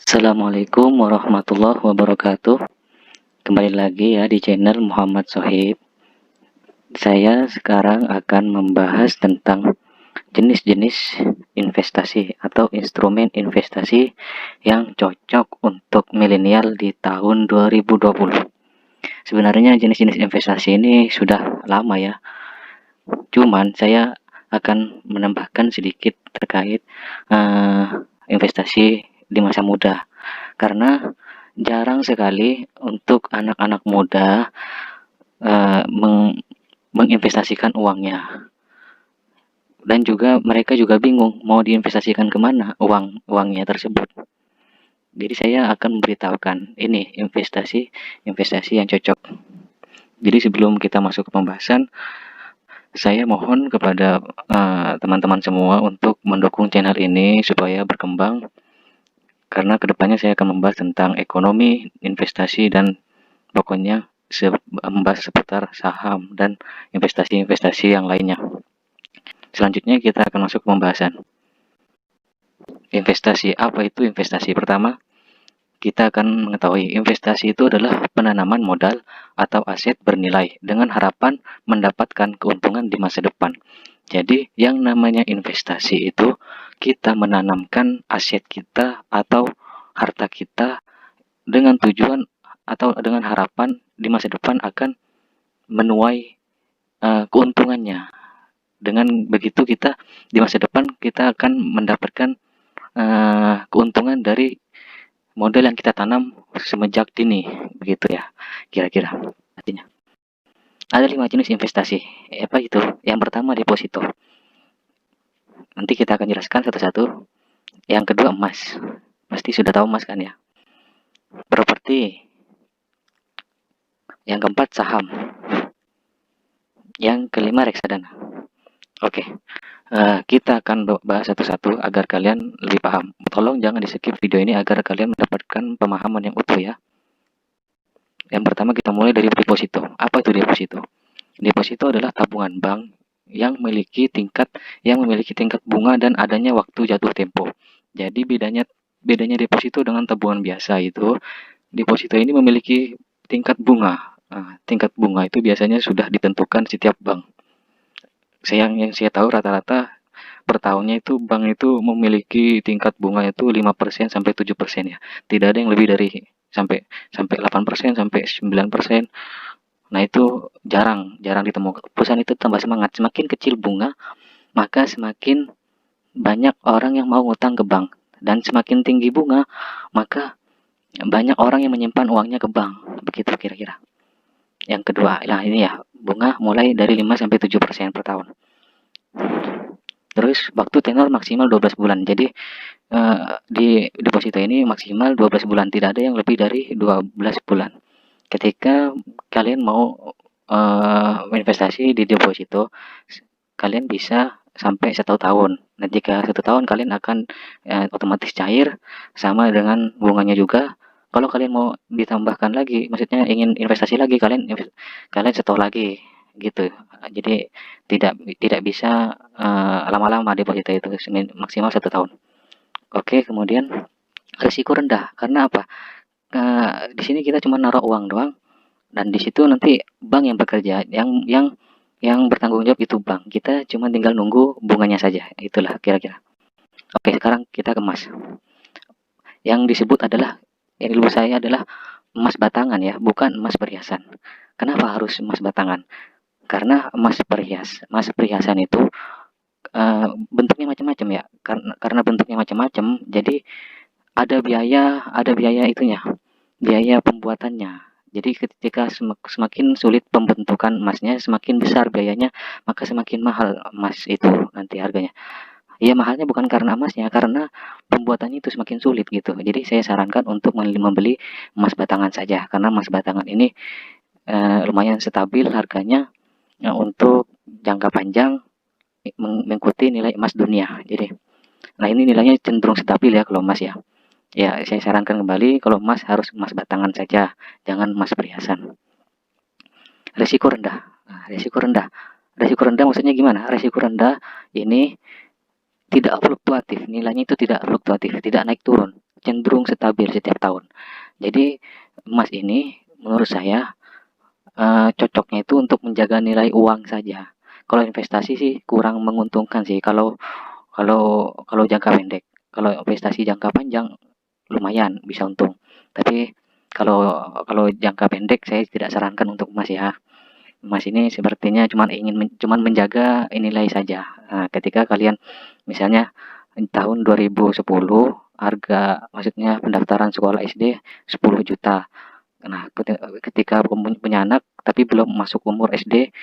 Assalamualaikum warahmatullahi wabarakatuh. Kembali lagi ya di channel Muhammad Sohib. Saya sekarang akan membahas tentang jenis-jenis investasi atau instrumen investasi yang cocok untuk milenial di tahun 2020. Sebenarnya jenis-jenis investasi ini sudah lama ya. Cuman saya akan menambahkan sedikit terkait investasi di masa muda. Karena jarang sekali untuk anak-anak muda menginvestasikan uangnya, dan juga mereka juga bingung mau diinvestasikan kemana uangnya tersebut. Jadi saya akan memberitahukan ini investasi yang cocok. Jadi sebelum kita masuk ke pembahasan, saya mohon kepada teman-teman semua untuk mendukung channel ini supaya berkembang, karena kedepannya saya akan membahas tentang ekonomi, investasi, dan pokoknya membahas seputar saham dan investasi-investasi yang lainnya. Selanjutnya kita akan masuk ke pembahasan. Investasi, apa itu investasi? Pertama, kita akan mengetahui investasi itu adalah penanaman modal atau aset bernilai dengan harapan mendapatkan keuntungan di masa depan. Jadi yang namanya investasi itu kita menanamkan aset kita atau harta kita dengan tujuan atau dengan harapan di masa depan akan menuai keuntungannya. Dengan begitu kita di masa depan kita akan mendapatkan keuntungan dari modal yang kita tanam semenjak dini, begitu ya kira-kira artinya. Ada 5 jenis investasi. Apa itu? Yang pertama deposito. Nanti kita akan jelaskan satu-satu. Yang kedua emas. Pasti sudah tahu emas kan ya. Properti. Yang keempat saham. Yang kelima reksadana. Oke. Kita akan bahas satu-satu agar kalian lebih paham. Tolong jangan di skip video ini agar kalian mendapatkan pemahaman yang utuh ya. Yang pertama kita mulai dari deposito. Apa itu deposito? Deposito adalah tabungan bank yang memiliki tingkat bunga dan adanya waktu jatuh tempo. Jadi bedanya deposito dengan tabungan biasa itu, deposito ini memiliki tingkat bunga. Tingkat bunga itu biasanya sudah ditentukan setiap bank. Yang saya tahu rata-rata per tahunnya itu bank itu memiliki tingkat bunga itu 5% sampai 7% ya. Tidak ada yang lebih dari sampai 8% sampai 9%. Nah, itu jarang ditemukan. Perusahaan itu tambah semangat. Semakin kecil bunga, maka semakin banyak orang yang mau ngutang ke bank. Dan semakin tinggi bunga, maka banyak orang yang menyimpan uangnya ke bank. Begitu kira-kira. Yang kedua, nah ini ya, bunga mulai dari 5 sampai 7% per tahun. Terus waktu tenor maksimal 12 bulan. Jadi di deposito ini maksimal 12 bulan, tidak ada yang lebih dari 12 bulan. Ketika kalian mau investasi di deposito, kalian bisa sampai 1 tahun. Dan jika 1 tahun kalian akan otomatis cair sama dengan bunganya juga. Kalau kalian mau ditambahkan lagi, maksudnya ingin investasi lagi, kalian setor lagi gitu. Jadi tidak bisa lama-lama deposito itu, maksimal 1 tahun. Oke, kemudian risiko rendah. Karena apa? Di sini kita cuma naruh uang doang, dan di situ nanti bank yang bekerja, yang bertanggung jawab itu bank. Kita cuma tinggal nunggu bunganya saja. Itulah kira-kira. Oke, sekarang kita ke emas. Yang disebut adalah, yang ilmu saya adalah emas batangan ya, bukan emas perhiasan. Kenapa harus emas batangan? Karena emas perhiasan itu bentuknya macam-macam ya. Karena bentuknya macam-macam, jadi ada biaya itunya, biaya pembuatannya. Jadi ketika semakin sulit pembentukan emasnya, semakin besar biayanya, maka semakin mahal emas itu nanti harganya. Ya mahalnya bukan karena emasnya, karena pembuatannya itu semakin sulit gitu. Jadi saya sarankan untuk membeli emas batangan saja, karena emas batangan ini lumayan stabil harganya untuk jangka panjang, mengikuti nilai emas dunia. Jadi, nah ini nilainya cenderung stabil ya kalau emas ya. Ya, saya sarankan kembali kalau emas harus emas batangan saja, jangan emas perhiasan. Risiko rendah. Nah, risiko rendah. Risiko rendah maksudnya gimana? Risiko rendah ini tidak fluktuatif, nilainya itu tidak fluktuatif, tidak naik turun. cenderung stabil setiap tahun. Jadi emas ini menurut saya cocoknya itu untuk menjaga nilai uang saja. Kalau investasi sih kurang menguntungkan sih kalau kalau jangka pendek. Kalau investasi jangka panjang lumayan bisa untung. Tapi kalau kalau jangka pendek saya tidak sarankan untuk emas ya. Emas ini sepertinya cuman menjaga nilai saja. Nah, ketika kalian misalnya tahun 2010 harga maksudnya pendaftaran sekolah SD 10 juta. Nah, ketika punya anak tapi belum masuk umur SD,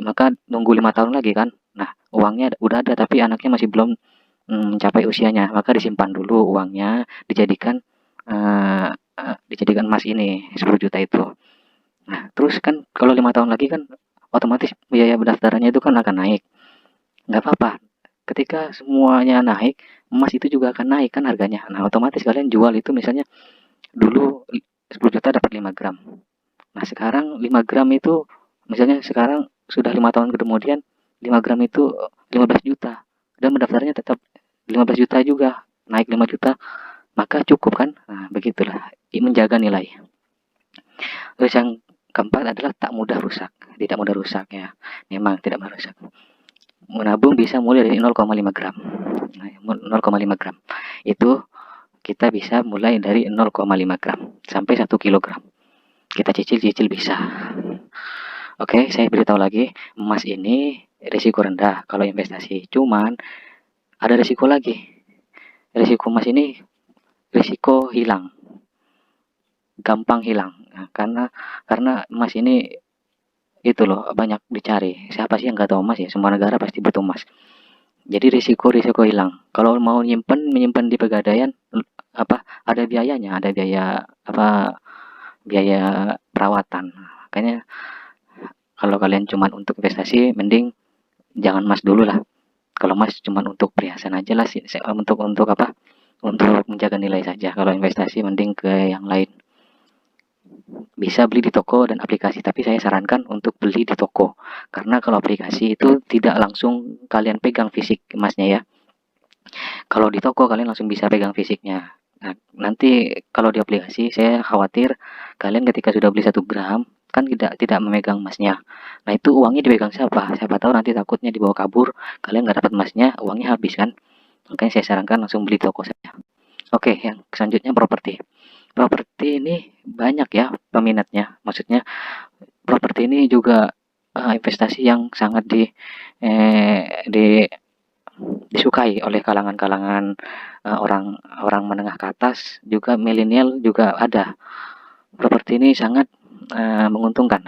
maka nunggu 5 tahun lagi kan. Nah, uangnya udah ada tapi anaknya masih belum mencapai usianya, maka disimpan dulu uangnya, dijadikan emas ini 10 juta itu. Nah, terus kan kalau 5 tahun lagi kan otomatis biaya pendaftarannya itu kan akan naik. Nggak apa-apa. Ketika semuanya naik, emas itu juga akan naik kan harganya. Nah, otomatis kalian jual itu misalnya dulu 10 juta dapat 5 gram. Nah, sekarang 5 gram itu misalnya sekarang sudah 5 tahun kemudian 5 gram itu 15 juta. Dan mendaftarnya tetap 15 juta juga, naik 5 juta, maka cukup kan? Nah, begitulah menjaga nilai. Terus yang keempat adalah tak mudah rusak, tidak mudah rusak ya. Memang tidak mudah rusak. Menabung bisa mulai dari 0,5 gram. Nah, 0,5 gram. Itu kita bisa mulai dari 0,5 gram sampai 1 kilogram. Kita cicil-cicil bisa. Oke, saya beritahu lagi, emas ini risiko rendah kalau investasi. Cuman ada risiko lagi. Risiko emas ini risiko hilang, gampang hilang. Nah, karena emas ini itu loh banyak dicari. Siapa sih yang nggak tahu emas ya? Semua negara pasti butuh emas. Jadi risiko hilang. Kalau mau menyimpan di pegadaian apa ada biayanya, ada biaya apa biaya perawatan. Makanya kalau kalian cuma untuk investasi mending jangan emas dulu lah. Kalau emas cuma untuk perhiasan aja lah sih, untuk apa? Untuk menjaga nilai saja. Kalau investasi mending ke yang lain. Bisa beli di toko dan aplikasi, tapi saya sarankan untuk beli di toko. Karena kalau aplikasi itu tidak langsung kalian pegang fisik emasnya ya. Kalau di toko kalian langsung bisa pegang fisiknya. Nah, nanti kalau di aplikasi saya khawatir kalian ketika sudah beli 1 gram kan tidak memegang emasnya. Nah, itu uangnya dipegang siapa? Siapa tahu nanti takutnya dibawa kabur, kalian nggak dapat emasnya, uangnya habis kan. Makanya saya sarankan langsung beli toko saja. Oke, yang selanjutnya properti. Properti ini banyak ya peminatnya. Maksudnya properti ini juga investasi yang sangat disukai oleh kalangan-kalangan orang menengah ke atas, juga milenial juga ada. Properti ini sangat menguntungkan.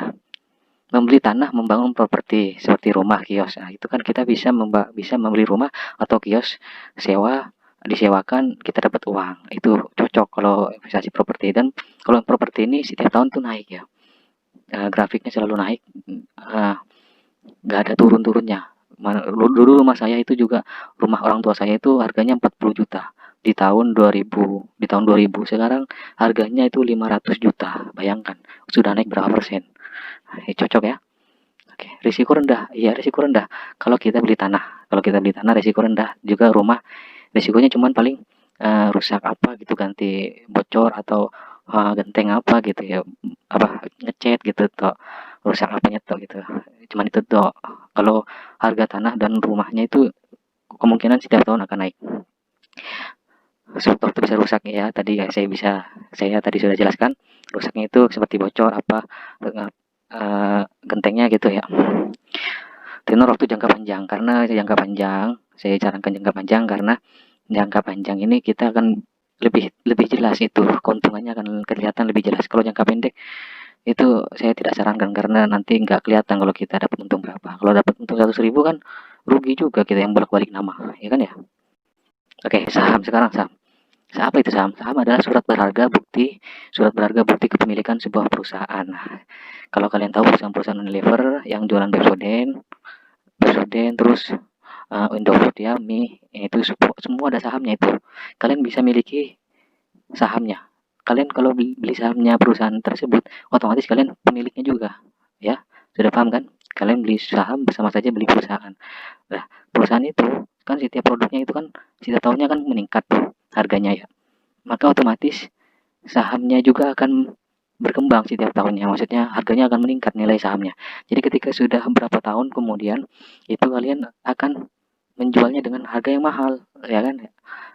Membeli tanah, membangun properti seperti rumah, kios. Nah, itu kan kita bisa membeli rumah atau kios disewakan, kita dapat uang. Itu cocok kalau investasi properti. Dan kalau properti ini setiap tahun tuh naik ya. Grafiknya selalu naik. Nggak ada turun-turunnya. Dulu rumah saya itu juga, rumah orang tua saya itu harganya 40 juta di tahun 2000. Sekarang harganya itu 500 juta. Bayangkan, sudah naik berapa persen. Cocok ya. Oke, risiko rendah. Iya, risiko rendah. Kalau kita beli tanah risiko rendah. Juga rumah risikonya cuman paling rusak apa gitu, ganti bocor atau genteng apa gitu ya, apa ngecat gitu toh, rusak apanya toh gitu. Cuman itu toh. Kalau harga tanah dan rumahnya itu kemungkinan setiap tahun akan naik. Sewaktu bisa rusak ya. Saya tadi sudah jelaskan. Rusaknya itu seperti bocor apa gentengnya gitu ya. Tenor waktu jangka panjang, karena jangka panjang saya sarankan jangka panjang karena jangka panjang ini kita akan lebih lebih jelas itu keuntungannya akan kelihatan lebih jelas. Kalau jangka pendek itu saya tidak sarankan karena nanti nggak kelihatan kalau kita dapat untung berapa. Kalau dapat untung 100.000 kan rugi juga kita yang bolak-balik nama, ya kan ya. Oke, saham sekarang saham. Apa itu saham? Saham adalah surat berharga bukti kepemilikan sebuah perusahaan. Nah, kalau kalian tahu perusahaan-perusahaan Unilever yang jualan Pepsodent terus Indofood ya, mie, itu semua ada sahamnya itu. Kalian bisa miliki sahamnya. Kalian kalau beli sahamnya perusahaan tersebut, otomatis kalian pemiliknya juga, ya. Sudah paham kan? Kalian beli saham bersama saja beli perusahaan. Nah, perusahaan itu kan setiap produknya itu kan setiap tahunnya kan meningkat harganya ya. maka otomatis sahamnya juga akan berkembang setiap tahunnya. Maksudnya harganya akan meningkat nilai sahamnya. Jadi ketika sudah beberapa tahun kemudian itu kalian akan menjualnya dengan harga yang mahal, ya kan?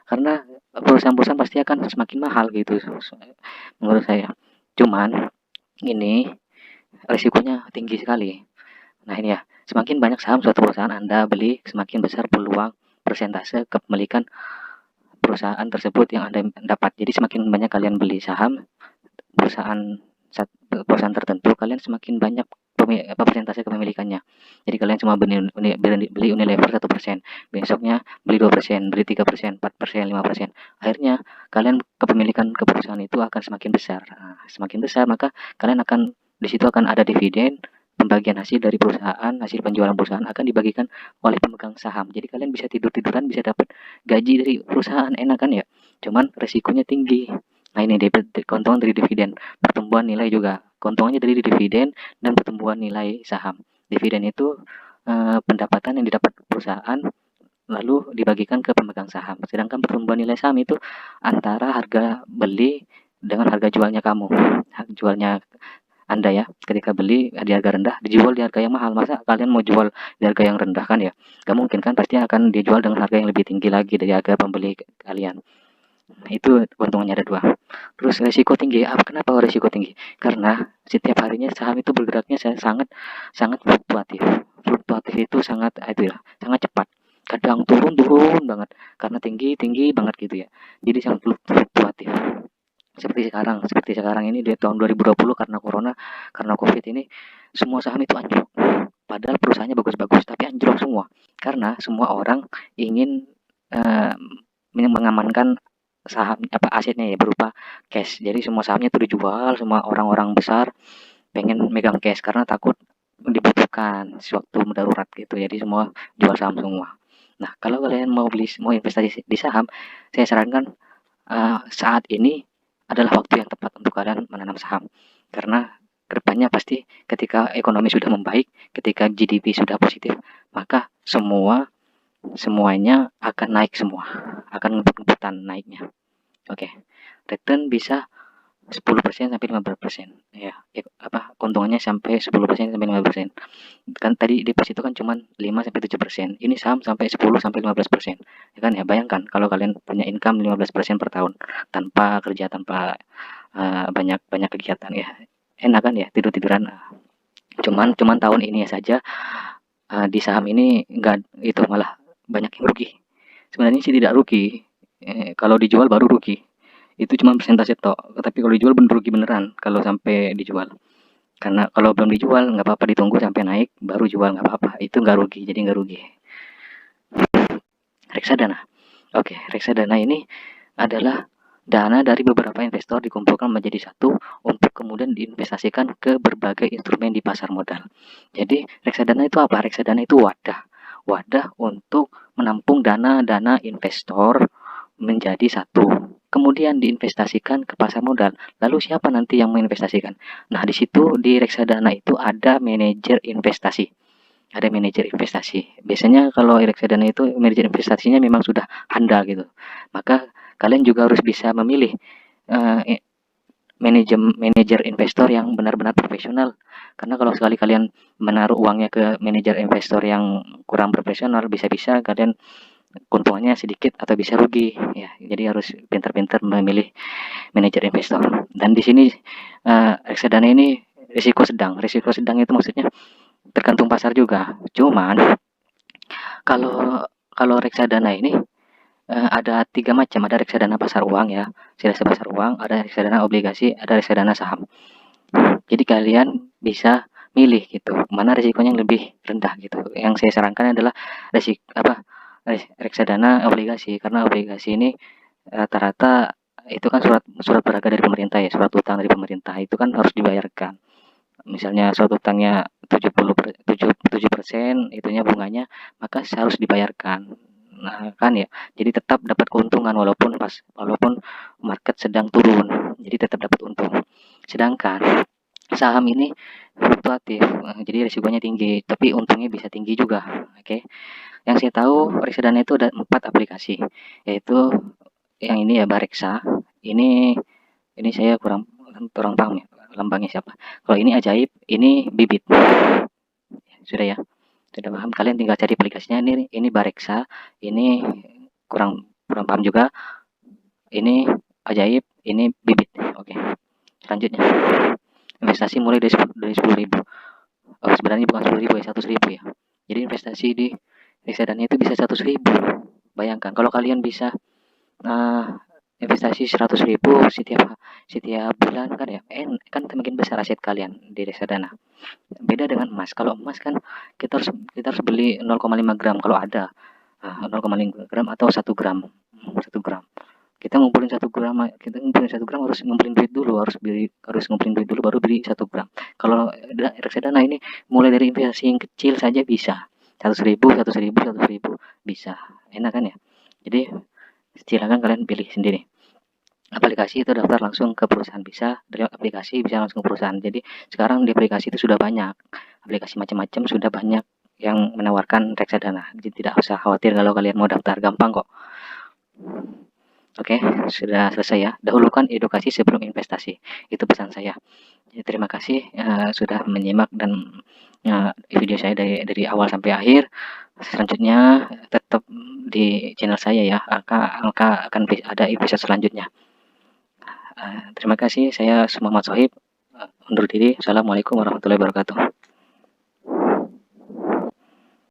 Karena perusahaan-perusahaan pasti akan semakin mahal gitu menurut saya. Cuman ini risikonya tinggi sekali. Nah ini ya, semakin banyak saham suatu perusahaan Anda beli, semakin besar peluang persentase kepemilikan perusahaan tersebut yang Anda dapat. Jadi semakin banyak kalian beli saham perusahaan perusahaan tertentu, kalian semakin banyak persentase kepemilikannya. Jadi kalian cuma beli Unilever 1%, besoknya beli 2%, beli 3%, 4%, 5%. Akhirnya kalian kepemilikan ke perusahaan itu akan semakin besar. Nah, semakin besar maka kalian akan di situ akan ada dividen, pembagian hasil dari perusahaan, hasil penjualan perusahaan akan dibagikan oleh pemegang saham. Jadi kalian bisa tidur-tiduran, bisa dapat gaji dari perusahaan, enak kan ya? Cuman resikonya tinggi. Nah ini keuntungan dari dividen, pertumbuhan nilai juga. Keuntungannya dari dividen dan pertumbuhan nilai saham. Dividen itu pendapatan yang didapat perusahaan lalu dibagikan ke pemegang saham. Sedangkan pertumbuhan nilai saham itu antara harga beli dengan harga jualnya kamu. Harga jualnya Anda ya, ketika beli di harga rendah, dijual di harga yang mahal. Masa kalian mau jual di harga yang rendah kan ya? Gak mungkin kan, pasti akan dijual dengan harga yang lebih tinggi lagi dari harga pembeli kalian. Nah, itu keuntungannya ada dua. Terus resiko tinggi. Kenapa resiko tinggi? Karena setiap harinya saham itu bergeraknya sangat sangat fluktuatif. Fluktuatif itu sangat itu ya, sangat cepat. Kadang turun turun banget karena tinggi tinggi banget gitu ya. Jadi sangat fluktuatif. Seperti sekarang ini di tahun 2020 karena corona, karena covid ini semua saham itu anjlok. Padahal perusahaannya bagus-bagus tapi anjlok semua. Karena semua orang ingin eh, mengamankan saham asetnya ya berupa cash. Jadi semua sahamnya itu dijual, semua orang-orang besar pengen megang cash karena takut dibutuhkan sewaktu darurat gitu. Jadi semua jual saham semua. Nah, kalau kalian mau investasi di saham, saya sarankan saat ini adalah waktu yang tepat untuk kalian menanam saham. Karena kedepannya pasti ketika ekonomi sudah membaik, ketika GDP sudah positif, maka semuanya akan naik semua, akan ngebut-ngebutan naiknya. Oke, return bisa 10% sampai 15%. Ya, keuntungannya sampai 10% sampai 15%. Kan tadi deposito kan cuma 5 sampai 7%. Ini saham sampai 10 sampai 15%. Ya kan ya, bayangkan kalau kalian punya income 15% per tahun tanpa kerja, tanpa banyak kegiatan ya. Enak kan ya, tidur-tiduran. Cuman tahun ini saja di saham ini enggak itu malah banyak yang rugi. Sebenarnya sih tidak rugi. Kalau dijual baru rugi. Itu cuma persentase tok, tapi kalau dijual bener rugi beneran kalau sampai dijual. Karena kalau belum dijual nggak apa-apa, ditunggu sampai naik baru jual nggak apa-apa, itu nggak rugi, jadi nggak rugi. Reksadana, oke, reksadana ini adalah dana dari beberapa investor dikumpulkan menjadi satu untuk kemudian diinvestasikan ke berbagai instrumen di pasar modal. Jadi reksadana itu apa? Reksadana itu wadah untuk menampung dana-dana investor menjadi satu, kemudian diinvestasikan ke pasar modal. Lalu siapa nanti yang menginvestasikan? Nah, di situ di reksadana itu ada manajer investasi. Ada manajer investasi. Biasanya kalau reksadana itu manajer investasinya memang sudah handal gitu. Maka kalian juga harus bisa memilih uh, manajer investor yang benar-benar profesional. Karena kalau sekali kalian menaruh uangnya ke manajer investor yang kurang profesional, bisa-bisa kalian keuntungannya sedikit atau bisa rugi ya. Jadi harus pintar-pintar memilih manajer investor. Dan di sini reksadana ini risiko sedang. Risiko sedang itu maksudnya tergantung pasar juga. Cuman kalau kalau reksadana ini ada tiga macam. Ada reksadana pasar uang ya, reksadana pasar uang, ada reksadana obligasi, ada reksadana saham. Jadi kalian bisa milih gitu, mana risikonya yang lebih rendah gitu. Yang saya sarankan adalah reksadana obligasi, karena obligasi ini rata-rata itu kan surat berharga dari pemerintah ya, surat utang dari pemerintah itu kan harus dibayarkan. Misalnya surat utangnya 7% itunya bunganya, maka harus dibayarkan. Nah, kan ya. Jadi tetap dapat keuntungan walaupun market sedang turun. Jadi tetap dapat untung. Sedangkan saham ini fluktuatif, jadi risikonya tinggi, tapi untungnya bisa tinggi juga. Oke. Yang saya tahu reksadana itu ada 4 aplikasi, yaitu yang ini ya Bareksa, ini saya kurang paham ya lambangnya siapa. Kalau ini ajaib, ini bibit. Sudah ya? Sudah paham? Kalian tinggal cari aplikasinya. Ini Bareksa, ini kurang kurang paham juga. Ini ajaib, ini bibit. Oke. Selanjutnya, investasi mulai dari 10.000. Oh, sebenarnya bukan 10.000 ya, 100.000 ya. Jadi investasi di reksadana itu bisa 100.000. Bayangkan kalau kalian bisa investasi 100.000 setiap setiap bulan kan ya, kan semakin besar aset kalian di reksadana. Beda dengan emas. Kalau emas kan kita harus beli 0,5 gram kalau ada. 0,5 gram atau 1 gram. 1 gram. Kita ngumpulin 1 gram harus ngumpulin duit dulu, harus ngumpulin duit dulu baru beli 1 gram. Kalau reksadana ini mulai dari investasi yang kecil saja bisa. 100.000, 100.000, 100.000 bisa. Enak kan ya? Jadi silakan kalian pilih sendiri. Aplikasi itu daftar langsung ke perusahaan, bisa dari aplikasi bisa langsung ke perusahaan. Jadi sekarang di aplikasi itu sudah banyak aplikasi macam-macam, sudah banyak yang menawarkan reksadana. Jadi tidak usah khawatir kalau kalian mau daftar, gampang kok. Oke, sudah selesai ya. Dahulukan edukasi sebelum investasi. Itu pesan saya. Jadi, terima kasih sudah menyimak dan video saya dari awal sampai akhir. Selanjutnya tetap di channel saya ya. Akan ada episode selanjutnya. Terima kasih. Saya Muhammad Sohib. Undur diri. Assalamualaikum warahmatullahi wabarakatuh.